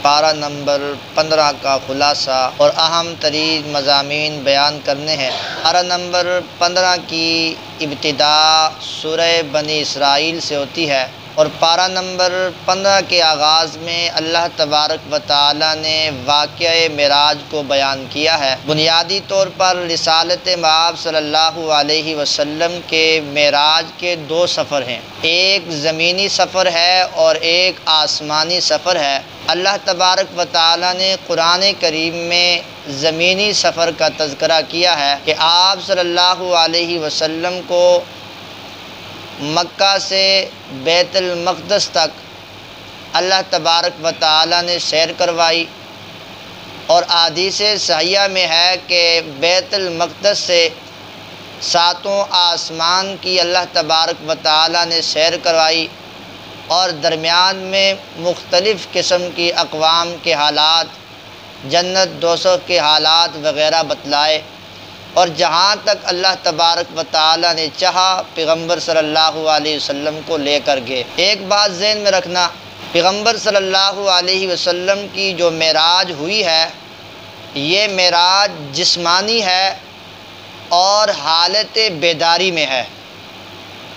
پارہ نمبر 15 کا خلاصہ اور اہم ترین مضامین بیان کرنے ہیں۔ پارہ نمبر 15 کی ابتدا سورہ بنی اسرائیل سے ہوتی ہے اور پارہ نمبر 15 کے آغاز میں اللہ تبارک و تعالی نے واقعہ معراج کو بیان کیا ہے۔ بنیادی طور پر رسالت مآب صلی اللہ علیہ وسلم کے معراج کے 2 سفر ہیں، ایک زمینی سفر ہے اور ایک آسمانی سفر ہے۔ اللہ تبارک و تعالی نے قرآن کریم میں زمینی سفر کا تذکرہ کیا ہے کہ آپ صلی اللہ علیہ وسلم کو مکہ سے بیت المقدس تک اللہ تبارک و تعالی نے سیر کروائی، اور احادیث صحیحہ میں ہے کہ بیت المقدس سے 7 آسمان کی اللہ تبارک و تعالی نے سیر کروائی، اور درمیان میں مختلف قسم کی اقوام کے حالات، جنت دوزخ کے حالات وغیرہ بتلائے، اور جہاں تک اللہ تبارک و تعالی نے چاہا پیغمبر صلی اللہ علیہ وسلم کو لے کر گئے۔ ایک بات ذہن میں رکھنا، پیغمبر صلی اللہ علیہ وسلم کی جو معراج ہوئی ہے یہ معراج جسمانی ہے اور حالت بیداری میں ہے،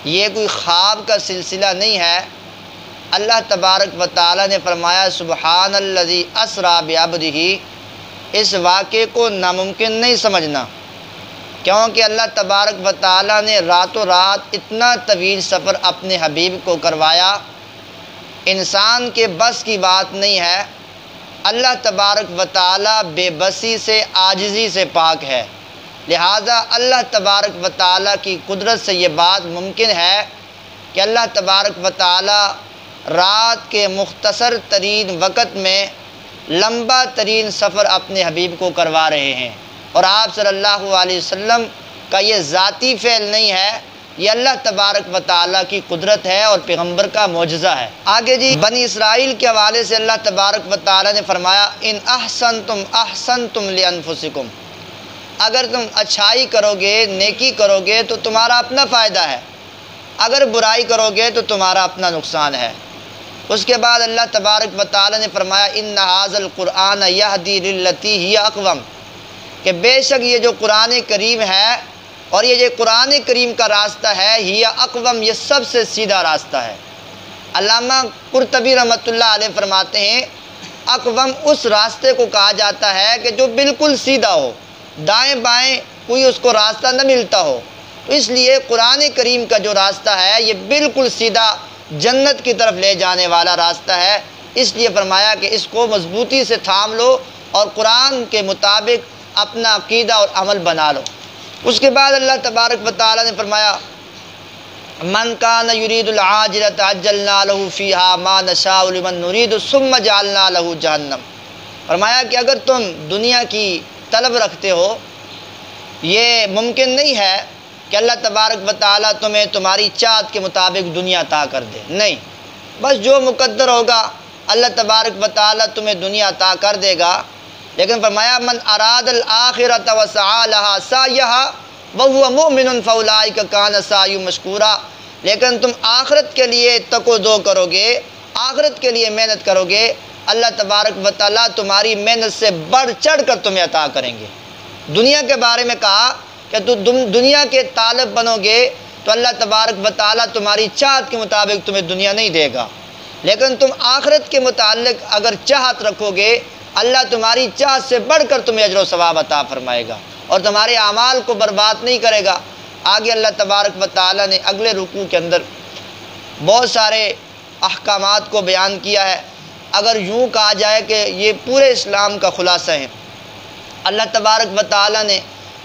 یہ کوئی خواب کا سلسلہ نہیں ہے۔ اللہ تبارک و تعالی نے فرمایا سبحان الذی اسریٰ بعبدہ، اس واقعے کو ناممکن نہیں سمجھنا، کیونکہ اللہ تبارک و تعالی نے راتوں رات اتنا طویل سفر اپنے حبیب کو کروایا، انسان کے بس کی بات نہیں ہے۔ اللہ تبارک و تعالی بے بسی سے، عاجزی سے پاک ہے، لہٰذا اللہ تبارک و تعالی کی قدرت سے یہ بات ممکن ہے کہ اللہ تبارک و تعالی رات کے مختصر ترین وقت میں لمبا ترین سفر اپنے حبیب کو کروا رہے ہیں، اور آپ صلی اللہ علیہ وسلم کا یہ ذاتی فعل نہیں ہے، یہ اللہ تبارک و تعالیٰ کی قدرت ہے اور پیغمبر کا معجزہ ہے۔ آگے جی بنی اسرائیل کے حوالے سے اللہ تبارک و تعالیٰ نے فرمایا ان احسنتم احسنتم لانفسکم، اگر تم اچھائی کرو گے، نیکی کرو گے تو تمہارا اپنا فائدہ ہے، اگر برائی کرو گے تو تمہارا اپنا نقصان ہے۔ اس کے بعد اللہ تبارک و تعالیٰ نے فرمایا ان ھذا القرآن یہدی للتی ہی اقوم، کہ بے شک یہ جو قرآن کریم ہے اور یہ جو قرآن کریم کا راستہ ہے ہی اقوم، یہ سب سے سیدھا راستہ ہے۔ علامہ قرطبی رحمۃ اللہ علیہ فرماتے ہیں اقوم اس راستے کو کہا جاتا ہے کہ جو بالکل سیدھا ہو، دائیں بائیں کوئی اس کو راستہ نہ ملتا ہو، تو اس لیے قرآن کریم کا جو راستہ ہے یہ بالکل سیدھا جنت کی طرف لے جانے والا راستہ ہے، اس لیے فرمایا کہ اس کو مضبوطی سے تھام لو اور قرآن کے مطابق اپنا عقیدہ اور عمل بنا لو۔ اس کے بعد اللہ تبارک و تعالی نے فرمایا من کان یرید العاجلۃ عجلنا له فیہا ما نشاء لمن نرید ثم جعلنا له جہنم، فرمایا کہ اگر تم دنیا کی طلب رکھتے ہو، یہ ممکن نہیں ہے کہ اللہ تبارک و تعالیٰ تمہیں تمہاری چاہت کے مطابق دنیا عطا کر دے، نہیں، بس جو مقدر ہوگا اللہ تبارک و تعالیٰ تمہیں دنیا عطا کر دے گا۔ لیکن فرمایا من اراد الآخرۃ وسعی لها سعیھا وہو مؤمن فاولئک کان سعیہم مشکورا، لیکن تم آخرت کے لیے تک و دو کرو گے، آخرت کے لیے محنت کرو گے، اللہ تبارک و تعالیٰ تمہاری محنت سے بڑھ چڑھ کر تمہیں عطا کریں گے۔ دنیا کے بارے میں کہا کہ تم دنیا کے طالب بنو گے تو اللہ تبارک و تعالیٰ تمہاری چاہت کے مطابق تمہیں دنیا نہیں دے گا، لیکن تم آخرت کے متعلق اگر چاہت رکھو گے اللہ تمہاری چاہت سے بڑھ کر تمہیں اجر و ثواب عطا فرمائے گا اور تمہارے اعمال کو برباد نہیں کرے گا۔ آگے اللہ تبارک و تعالیٰ نے اگلے رکوع کے اندر بہت سارے احکامات کو بیان کیا ہے، اگر یوں کہا جائے کہ یہ پورے اسلام کا خلاصہ ہے۔ اللہ تبارک و تعالیٰ نے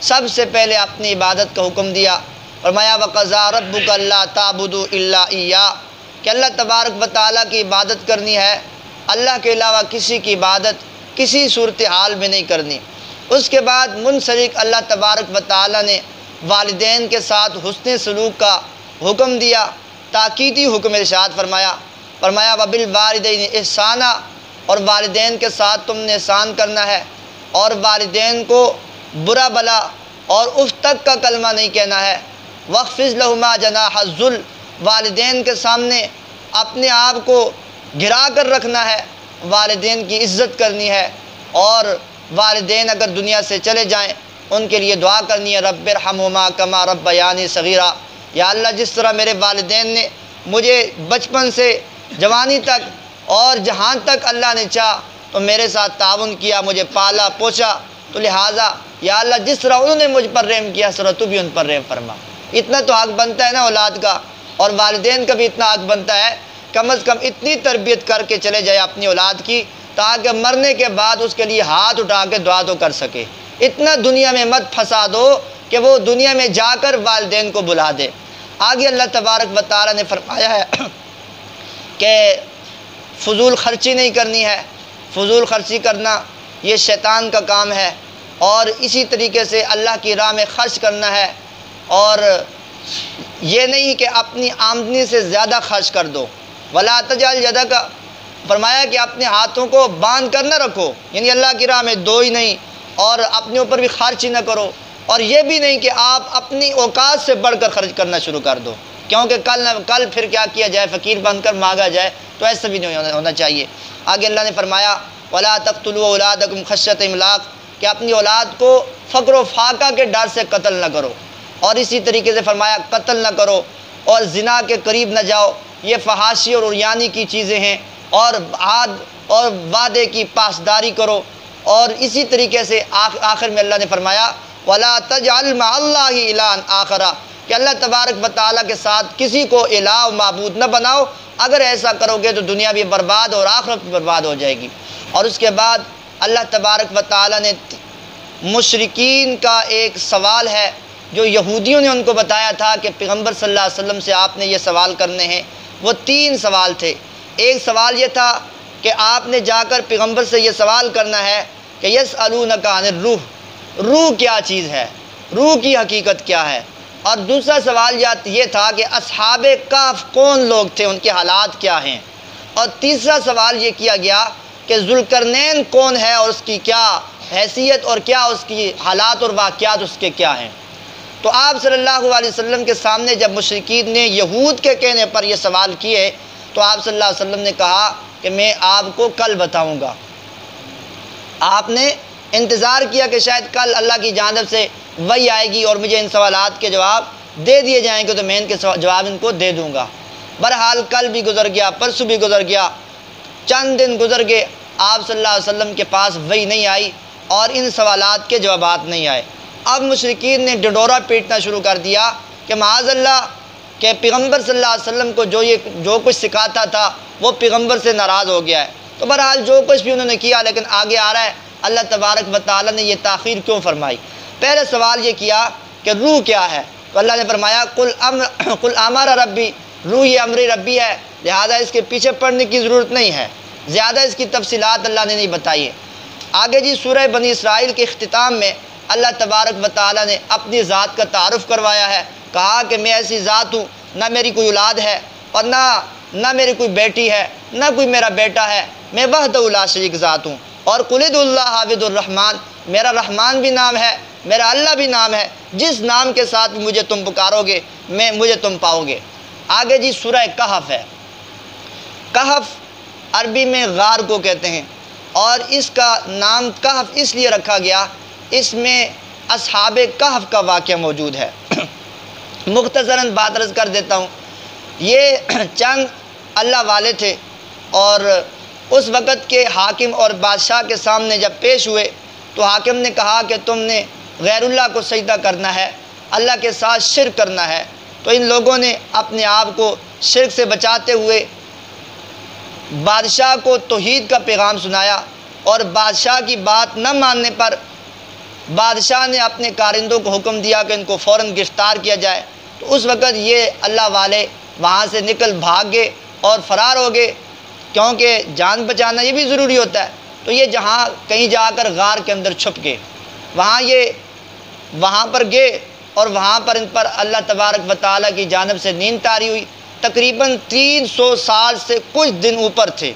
سب سے پہلے اپنی عبادت کا حکم دیا، فرمایا وَقَضَىٰ رَبُّكَ أَلَّا تَعْبُدُوا إِلَّا إِيَّاهُ، کہ اللہ تبارک و تعالیٰ کی عبادت کرنی ہے، اللہ کے علاوہ کسی کی عبادت کسی صورتحال میں نہیں کرنی۔ اس کے بعد منسلک اللہ تبارک و تعالیٰ نے والدین کے ساتھ حسن سلوک کا حکم دیا، تاکیدی حکم ارشاد فرمایا وَبِالْوَالِدَيْنِ إِحْسَانًا، اور والدین کے ساتھ تم نے احسان کرنا ہے، اور والدین کو برا بلا اور اف تک کا کلمہ نہیں کہنا ہے۔ وَاخْفِضْ لَهُمَا جَنَاحَ الذُّلِّ، والدین کے سامنے اپنے آپ کو گرا کر رکھنا ہے والدین کی عزت کرنی ہے، اور والدین اگر دنیا سے چلے جائیں ان کے لیے دعا کرنی ہے، رب ارحمہما کما ربیانی صغیرا، یا اللہ جس طرح میرے والدین نے مجھے بچپن سے جوانی تک اور جہاں تک اللہ نے چاہ تو میرے ساتھ تعاون کیا، مجھے پالا پوچھا، تو لہٰذا یا اللہ جس طرح انہوں نے مجھ پر رحم کیا اس طرح تو بھی ان پر رحم فرما۔ اتنا تو حق بنتا ہے نا اولاد کا، اور والدین کا بھی اتنا حق بنتا ہے کم از کم اتنی تربیت کر کے چلے جائے اپنی اولاد کی، تاکہ مرنے کے بعد اس کے لیے ہاتھ اٹھا کے دعا تو کر سکے۔ اتنا دنیا میں مت پھنسا دو کہ وہ دنیا میں جا کر والدین کو بلا دے۔ آگے اللہ تبارک و تعالیٰ نے فرمایا ہے کہ فضول خرچی نہیں کرنی ہے، فضول خرچی کرنا یہ شیطان کا کام ہے، اور اسی طریقے سے اللہ کی راہ میں خرچ کرنا ہے، اور یہ نہیں کہ اپنی آمدنی سے زیادہ خرچ کر دو۔ ولا تجعل یدک، فرمایا کہ اپنے ہاتھوں کو باندھ کر نہ رکھو، یعنی اللہ کی راہ میں دو ہی نہیں، اور اپنے اوپر بھی خرچ ہی نہ کرو، اور یہ بھی نہیں کہ آپ اپنی اوقات سے بڑھ کر خرچ کرنا شروع کر دو، کیونکہ کل پھر کیا کیا جائے، فقیر بن کر مانگا جائے، تو ایسا بھی نہیں ہونا چاہیے۔ آگے اللہ نے فرمایا ولا تقتلوا اولادکم خشیۃ املاق، کہ اپنی اولاد کو فقر و فاقہ کے ڈر سے قتل نہ کرو، اور اسی طریقے سے فرمایا قتل نہ کرو، اور زنا کے قریب نہ جاؤ، یہ فحاشی اور عریانی کی چیزیں ہیں، اور عہد اور وعدے کی پاسداری کرو، اور اسی طریقے سے آخر میں اللہ نے فرمایا ولا تجعل مع اللہ الہا آخر، کہ اللہ تبارک و تعالیٰ کے ساتھ کسی کو الہ و معبود نہ بناؤ، اگر ایسا کرو گے تو دنیا بھی برباد اور آخرت بھی برباد ہو جائے گی۔ اور اس کے بعد اللہ تبارک و تعالیٰ نے مشرکین کا ایک سوال ہے جو یہودیوں نے ان کو بتایا تھا کہ پیغمبر صلی اللہ علیہ وسلم سے آپ نے یہ سوال کرنے ہیں، وہ 3 سوال تھے۔ ایک سوال یہ تھا کہ آپ نے جا کر پیغمبر سے یہ سوال کرنا ہے کہ یسألونک عن الروح، روح کیا چیز ہے، روح کی حقیقت کیا ہے۔ اور دوسرا سوال یہ تھا کہ اصحاب کہف کون لوگ تھے، ان کے حالات کیا ہیں۔ اور تیسرا سوال یہ کیا گیا کہ ذوالقرنین کون ہے اور اس کی کیا حیثیت اور کیا اس کی حالات اور واقعات اس کے کیا ہیں۔ تو آپ صلی اللہ علیہ وسلم کے سامنے جب مشرکین نے یہود کے کہنے پر یہ سوال کیے تو آپ صلی اللہ علیہ وسلم نے کہا کہ میں آپ کو کل بتاؤں گا۔ آپ نے انتظار کیا کہ شاید کل اللہ کی جانب سے وحی آئے گی اور مجھے ان سوالات کے جواب دے دیے جائیں گے تو میں ان کے جواب ان کو دے دوں گا۔ بہرحال کل بھی گزر گیا، پرسوں بھی گزر گیا، چند دن گزر گئے، آپ صلی اللہ علیہ وسلم کے پاس وحی نہیں آئی اور ان سوالات کے جوابات نہیں آئے۔ اب مشرکین نے ڈنڈورا پیٹنا شروع کر دیا کہ معاذ اللہ کہ پیغمبر صلی اللہ علیہ وسلم کو جو کچھ سکھاتا تھا وہ پیغمبر سے ناراض ہو گیا ہے۔ تو بہرحال جو کچھ بھی انہوں نے کیا، لیکن آگے آ رہا ہے اللہ تبارک و تعالیٰ نے یہ تاخیر کیوں فرمائی۔ پہلے سوال یہ کیا کہ روح کیا ہے، تو اللہ نے فرمایا قل امر ربی، روح یہ امر ربی ہے، لہذا اس کے پیچھے پڑھنے کی ضرورت نہیں ہے، زیادہ اس کی تفصیلات اللہ نے نہیں بتائی ہے۔ آگے جی سورہ بنی اسرائیل کے اختتام میں اللہ تبارک و تعالیٰ نے اپنی ذات کا تعارف کروایا ہے، کہا کہ میں ایسی ذات ہوں، نہ میری کوئی اولاد ہے اور نہ میری کوئی بیٹی ہے، نہ کوئی میرا بیٹا ہے، میں وحدہ لا شریک ذات ہوں۔ اور قل ادعوا اللہ عبد الرحمن، میرا رحمان بھی نام ہے، میرا اللہ بھی نام ہے، جس نام کے ساتھ مجھے تم پکارو گے مجھے تم پاؤ گے۔ آگے جی سورہ کہف ہے۔ کہف عربی میں غار کو کہتے ہیں، اور اس کا نام کہف اس لیے رکھا گیا، اس میں اصحاب کہف کا واقعہ موجود ہے۔ مختصراً بات عرض کر دیتا ہوں، یہ چند اللہ والے تھے، اور اس وقت کے حاکم اور بادشاہ کے سامنے جب پیش ہوئے تو حاکم نے کہا کہ تم نے غیر اللہ کو سجدہ کرنا ہے، اللہ کے ساتھ شرک کرنا ہے۔ تو ان لوگوں نے اپنے آپ کو شرک سے بچاتے ہوئے بادشاہ کو توحید کا پیغام سنایا، اور بادشاہ کی بات نہ ماننے پر بادشاہ نے اپنے کارندوں کو حکم دیا کہ ان کو فوراً گرفتار کیا جائے۔ تو اس وقت یہ اللہ والے وہاں سے نکل بھاگ گئے اور فرار ہو گئے، کیونکہ جان بچانا یہ بھی ضروری ہوتا ہے۔ تو یہ جہاں کہیں جا کر غار کے اندر چھپ گئے، وہاں پر گئے، اور وہاں پر ان پر اللہ تبارک و تعالیٰ کی جانب سے نیند طاری ہوئی۔ تقریباً 300 سال سے کچھ دن اوپر تھے،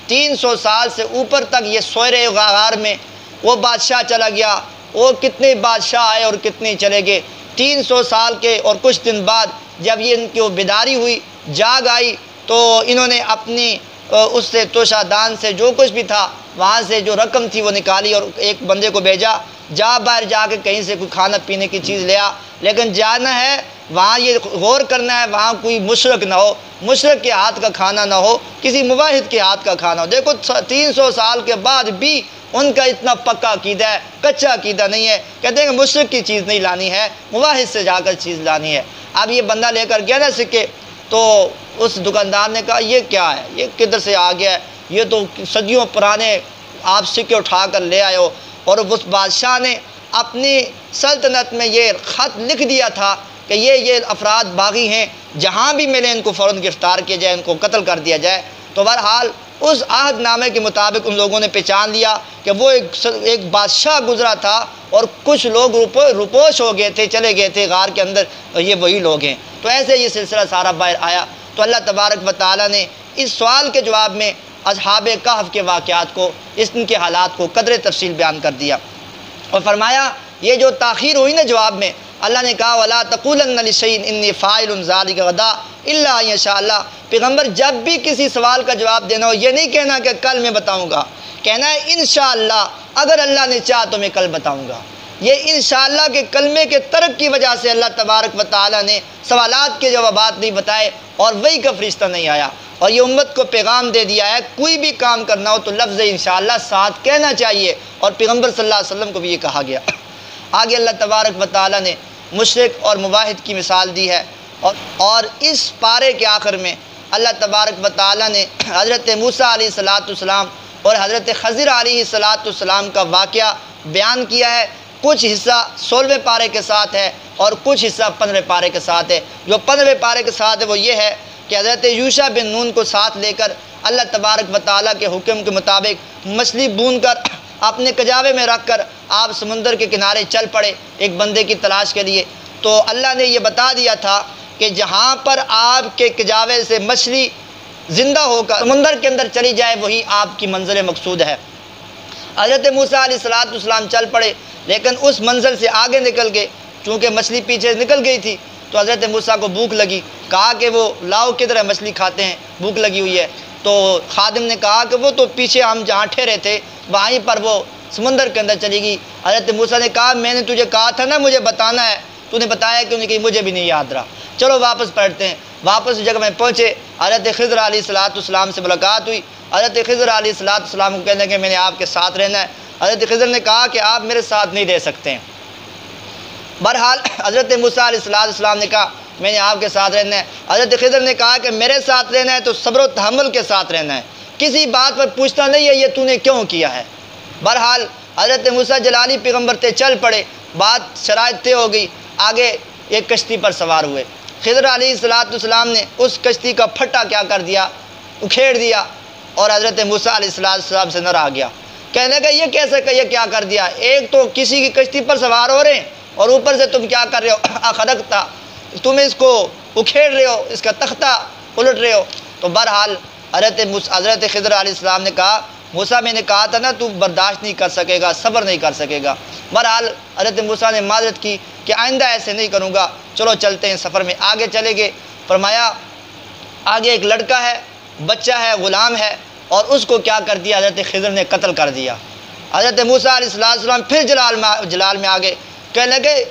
300 سال سے اوپر تک یہ سوئے رہے غار میں۔ وہ بادشاہ چلا گیا، وہ کتنے بادشاہ آئے اور کتنے چلے گئے۔ 300 سال کے اور کچھ دن بعد جب یہ ان کی بیداری ہوئی، جاگ آئی، تو انہوں نے اپنی اس سے توشہ دان سے جو کچھ بھی تھا وہاں سے جو رقم تھی وہ نکالی اور ایک بندے کو بھیجا، جا باہر جا کے کہیں سے کوئی کھانا پینے کی چیز لے آ، لیکن جانا ہے وہاں یہ غور کرنا ہے وہاں کوئی مشرک نہ ہو، مشرک کے ہاتھ کا کھانا نہ ہو، کسی موحد کے ہاتھ کا کھانا ہو۔ دیکھو 300 سال کے بعد بھی ان کا اتنا پکا عقیدہ ہے، کچا عقیدہ نہیں ہے، کہتے ہیں کہ مشرک کی چیز نہیں لانی ہے، موحد سے جا کر چیز لانی ہے۔ اب یہ بندہ لے کر گیا نا سکے، تو اس دکاندار نے کہا یہ کیا ہے، یہ کدھر سے آ گیا ہے، یہ تو صدیوں پرانے آپ سکے اٹھا کر لے آئے ہو۔ اور اس بادشاہ نے اپنی سلطنت میں یہ خط لکھ دیا تھا کہ یہ افراد باغی ہیں، جہاں بھی ملے ان کو فوراً گرفتار کیا جائے، ان کو قتل کر دیا جائے۔ تو بہرحال اس عہد نامے کے مطابق ان لوگوں نے پہچان لیا کہ وہ ایک بادشاہ گزرا تھا اور کچھ لوگ روپوش ہو گئے تھے، چلے گئے تھے غار کے اندر، یہ وہی لوگ ہیں۔ تو ایسے یہ سلسلہ سارا باہر آیا۔ تو اللہ تبارک و تعالیٰ نے اس سوال کے جواب میں اصحاب کہف کے واقعات کو، ان کے حالات کو قدر تفصیل بیان کر دیا اور فرمایا یہ جو تاخیر ہوئی نا جواب میں، اللہ نے کہا وَلَا تَقُولَنَّ لِشَيْءٍ إِنِّي فَاعِلٌ ذَلِكَ غَدًا إِلَّا أَن يَشَاءَ اللَّهُ۔ پیغمبر جب بھی کسی سوال کا جواب دینا ہو یہ نہیں کہنا کہ کل میں بتاؤں گا، کہنا ہے انشاءاللہ، اگر اللہ نے چاہا تو میں کل بتاؤں گا۔ یہ انشاءاللہ کے کلمے کے ترک کی وجہ سے اللہ تبارک و تعالیٰ نے سوالات کے جوابات نہیں بتائے اور وہی کا فرشتہ نہیں آیا، اور یہ امت کو پیغام دے دیا ہے کوئی بھی کام کرنا ہو تو لفظ انشاءاللہ ساتھ کہنا چاہیے، اور پیغمبر صلی اللہ علیہ وسلم کو بھی یہ کہا گیا۔ آگے اللہ تبارک و تعالیٰ نے مشرک اور موحد کی مثال دی ہے، اور اس پارے کے آخر میں اللہ تبارک و تعالیٰ نے حضرت موسیٰ علیہ السلام اور حضرت خضر علیہ السلام کا واقعہ بیان کیا ہے۔ کچھ حصہ 16ویں پارے کے ساتھ ہے اور کچھ حصہ 15ویں پارے کے ساتھ ہے۔ جو 15ویں پارے کے ساتھ ہے وہ یہ ہے کہ حضرت یوشع بن نون کو ساتھ لے کر اللہ تبارک و تعالیٰ کے حکم کے مطابق مچھلی بون کر اپنے کجاوے میں رکھ کر آپ سمندر کے کنارے چل پڑے ایک بندے کی تلاش کے لیے۔ تو اللہ نے یہ بتا دیا تھا کہ جہاں پر آپ کے کجاوے سے مچھلی زندہ ہو کر سمندر کے اندر چلی جائے وہی آپ کی منزل مقصود ہے۔ حضرت موسیٰ علیہ السلام چل پڑے، لیکن اس منزل سے آگے نکل گئے، چونکہ مچھلی پیچھے نکل گئی تھی۔ تو حضرت موسیٰ کو بھوک لگی، کہا کہ وہ لاؤ کدھر ہے، مچھلی کھاتے ہیں، بھوک لگی ہوئی ہے۔ تو خادم نے کہا کہ وہ تو پیچھے ہم جہاں ٹھہرے تھے وہیں پر وہ سمندر کے اندر چلی گئی۔ حضرت موسیٰ نے کہا میں نے تجھے کہا تھا نا مجھے بتانا ہے، تو نے بتایا کیوں نہیں، کہ مجھے بھی نہیں یاد رہا، چلو واپس پلٹتے ہیں۔ واپس جگہ میں پہنچے، حضرت خضر علیہ السلام سے ملاقات ہوئی۔ حضرت خضر علیہ السلام کو کہنے کہ میں نے آپ کے ساتھ رہنا ہے۔ حضرت خضر نے کہا کہ آپ میرے ساتھ نہیں رہ سکتے ہیں۔ بہرحال حضرت موسیٰ علیہ السلام نے کہا میں نے آپ کے ساتھ رہنا ہے۔ حضرت خضر نے کہا کہ میرے ساتھ رہنا ہے تو صبر و تحمل کے ساتھ رہنا ہے، کسی بات پر پوچھتا نہیں ہے یہ تو نے کیوں کیا ہے۔ بہرحال حضرت موسیٰ جلالی پیغمبر تے چل پڑے، بات شرائط طے ہو گئی، آگے ایک کشتی پر سوار ہوئے۔ خضر علیہ السلام نے اس کشتی کا پھٹا کیا کر دیا، اکھیڑ دیا، اور حضرت موسیٰ علیہ السلام سے نر آ گیا، کہنے لگا یہ کیسے کہ یہ کیا کر دیا، ایک تو کسی کی کشتی پر سوار ہو رہے ہیں اور اوپر سے تم کیا کر رہے ہو، اخرقتا، تم اس کو اکھیڑ رہے ہو، اس کا تختہ الٹ رہے ہو۔ تو بہرحال حضرت خضر علیہ السلام نے کہا موسیٰ میں نے کہا تھا نا تو برداشت نہیں کر سکے گا، صبر نہیں کر سکے گا۔ بہرحال حضرت موسیٰ نے معذرت کی کہ آئندہ ایسے نہیں کروں گا، چلو چلتے ہیں سفر میں۔ آگے چلے گئے، فرمایا آگے ایک لڑکا ہے، بچہ ہے، غلام ہے، اور اس کو کیا کر دیا حضرت خضر نے قتل کر دیا۔ حضرت موسیٰ علیہ السلام پھر جلال میں آگے، کہنے لگے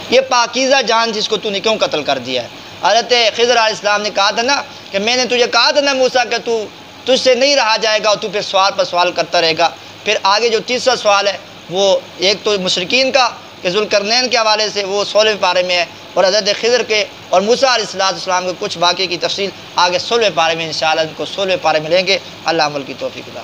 یہ پاکیزہ جان جس کو تو نے کیوں قتل کر دیا ہے۔ حضرت خضر علیہ السلام نے کہا تھا نا کہ میں نے تجھے کہا تھا نا موسیٰ کہ تجھ سے نہیں رہا جائے گا اور تو پھر سوال پر سوال کرتا رہے گا۔ پھر آگے جو تیسرا سوال ہے وہ ایک تو مشرکین کا کہ ذوالقرنین کے حوالے سے وہ 16ویں پارے میں ہے، اور حضرت خضر کے اور موسیٰ علیہ السلام کے کچھ واقعے کی تفصیل آگے 16ویں پارے میں انشاءاللہ ان کو 16ویں پارے میں لیں گے۔ اللہ عمل کی توفیق عطا۔